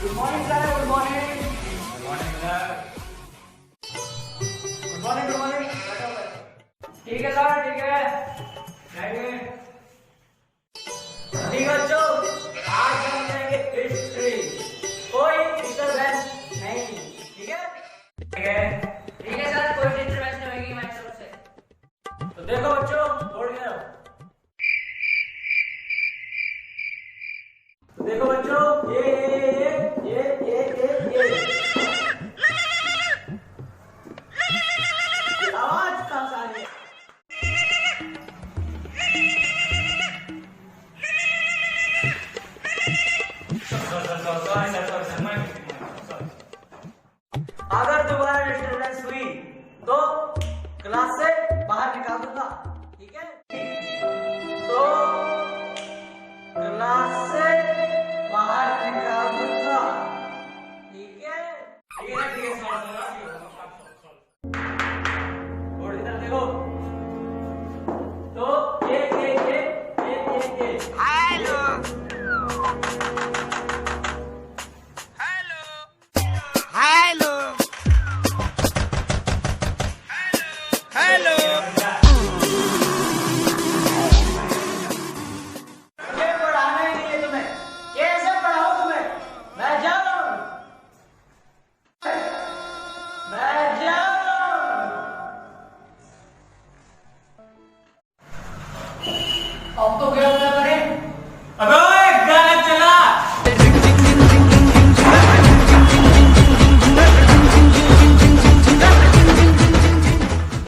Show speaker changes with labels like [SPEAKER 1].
[SPEAKER 1] Good morning sir, good morning. Good morning sir. Good morning, good morning. ठीक है sir, ठीक है। ठीक है बच्चों, आज हम करेंगे हिस्ट्री। कोई डिस्टर्बेंस नहीं, ठीक है? ठीक है, ठीक है सर, कोई डिस्टर्बेंस नहीं होगी हमारी तरफ से। तो देखो बच्चों, बोर्ड में रहो। तो देखो बच्चों, ये आवाज कहाँ से आ रही है? अगर दोबारा डिस्टर्बेंस हुई तो क्लास से बाहर निकाल दूंगा, ठीक है? तो क्लास से बाहर निकाल दूंगा, ठीक है? ठीक है, ठीक है, और इधर देखो। तो ये
[SPEAKER 2] हेलो हेलो हेलो
[SPEAKER 1] ये पढ़ाना ही नहीं है तुम्हें। कैसे पढ़ाऊं तुम्हें? मैं जा रहा हूं, मैं जा रहा हूं। अब तो गया